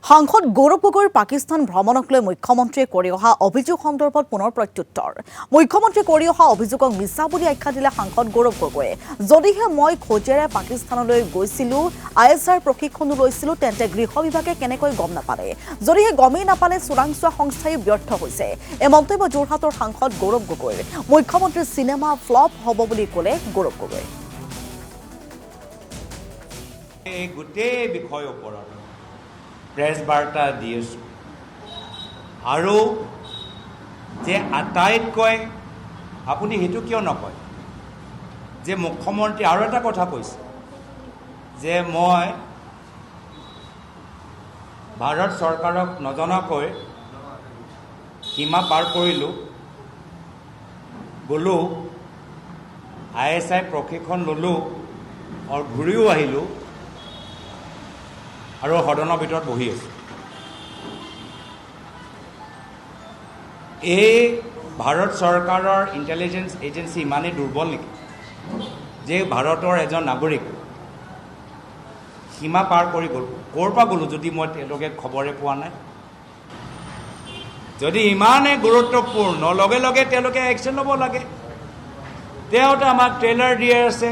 সাংসদ গৌৰৱ গগৈৰ পাকিস্তান ভ্ৰমণক লৈ মুখ্যমন্ত্ৰীয়ে কৰি অহা অভিযোগ সন্দৰ্ভত পুনৰ প্ৰত্যুত্তৰ। মুখ্যমন্ত্ৰীয়ে কৰি অহা অভিযোগক মিছা বুলি আখ্যা দিলে সাংসদ গৌৰৱ গগৈয়ে। যদিহে মই খোজেৰে পাকিস্তানলৈ গৈছিলোঁ, ISR প্ৰশিক্ষণো লৈছিলোঁ, তেন্তে গৃহ বিভাগে কেনেকৈ গম নাপালে? যদিহে গমেই নাপালে চোৰাংচোৱা সংস্থাই ব্যৰ্থ হৈছে। এই মন্তব্য যোৰহাটৰ সাংসদ গৌৰৱ গগৈৰ। মুখ্যমন্ত্ৰীৰ চিনেমা ফ্লপ হ'ব বুলি ক'লে গৌৰৱ গগৈ। এই গোটেই বিষয়ৰ ওপৰত প্ৰেছ বাৰ্তা দি আছোঁ আৰু যে আটাইতকৈ আপুনি সেইটো কিয় নকয় যে মুখ্যমন্ত্ৰী আৰু এটা কথা কৈছে যে মই ভাৰত চৰকাৰক নজনাকৈ সীমা পাৰ কৰিলোঁ, গ'লোঁ, ISI প্ৰশিক্ষণ ল'লোঁ আৰু ঘূৰিও আহিলোঁ আৰু সদনৰ ভিতৰত বহি আছোঁ। এই ভাৰত চৰকাৰৰ ইণ্টেলিজেঞ্চ এজেঞ্চি ইমানেই দুৰ্বল নেকি যে ভাৰতৰ এজন নাগৰিক সীমা পাৰ কৰি গ'ল? ক'ৰ পৰা গ'লোঁ যদি মই তেওঁলোকে খবৰে পোৱা নাই? যদি ইমানেই গুৰুত্বপূৰ্ণ, লগে লগে তেওঁলোকে একশ্যন ল'ব লাগে। তেওঁতো আমাক ট্ৰেইলাৰ দি আছে,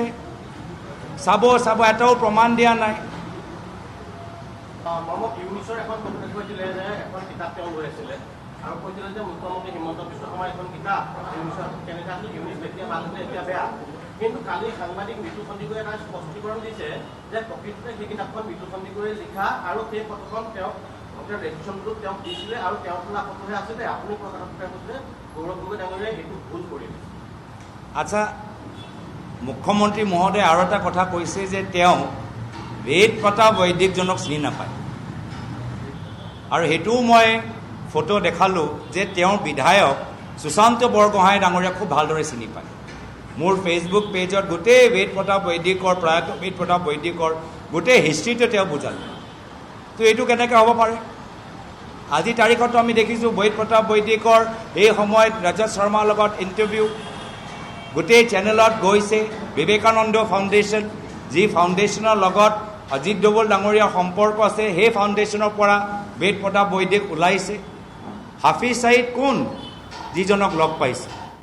চাব এটাও প্ৰমাণ দিয়া নাই। ইউনিছৰ এখন কণ্টেক্ট কৰিছিলে যে এখন কিতাপ তেওঁ লৈ আছিলে আৰু কৈছিলে যে মুখ্যমন্ত্ৰী হিমন্ত বিশ্ব শৰ্মাৰ এখন কিতাপ ইউনিছৰ কেনেকৈ আছিল, ইউনিছ এতিয়া ভাল হৈছে, এতিয়া বেয়া। কিন্তু কালি সাংবাদিক মৃত্যু সন্দিকৈ এটা স্পষ্টীকৰণ দিছে যে প্ৰকৃততে সেই কিতাপখন মৃত্যু সন্দিকৈ লিখা আৰু সেই ফটোখন তেওঁক ৰেজিষ্ট্ৰেশ্যনটো তেওঁক দিছিলে আৰু তেওঁৰ ফালে ফটোহে আছিলে। আপুনি কথাটো কৈছে গৌৰৱ গগৈ ডাঙৰীয়াই সেইটো ভুল কৰিলে। আচ্ছা, মুখ্যমন্ত্ৰী মহোদয়ে আৰু এটা কথা কৈছে যে তেওঁ বেদ প্ৰতাপ বৈদিকজনক চিনি নাপায়, আৰু সেইটোও মই ফটো দেখালোঁ যে তেওঁৰ বিধায়ক সুশান্ত বৰগোহাঁই ডাঙৰীয়াক খুব ভালদৰে চিনি পায়। মোৰ ফেচবুক পেজত গোটেই বেদ প্ৰতাপ বৈদিকৰ, প্ৰয়াত বেদ প্ৰতাপ বৈদিকৰ গোটেই হিষ্ট্ৰীটো তেওঁ বুজালে। তো এইটো কেনেকৈ হ'ব পাৰে? আজি তাৰিখতো আমি দেখিছোঁ বেদ প্ৰতাপ বৈদিকৰ এই সময়ত ৰজত শৰ্মাৰ লগত ইণ্টাৰভিউ গোটেই চেনেলত গৈছে। বিবেকানন্দ ফাউণ্ডেশ্যন, যি ফাউণ্ডেশ্যনৰ লগত অজিত ডোভাল ডাঙৰীয়াৰ সম্পৰ্ক আছে, সেই ফাউণ্ডেশ্যনৰ পৰা বেদ প্ৰতাপ বৈদিক ওলাইছে। হাফিজ ছাইদ কোন যিজনক লগ পাইছে?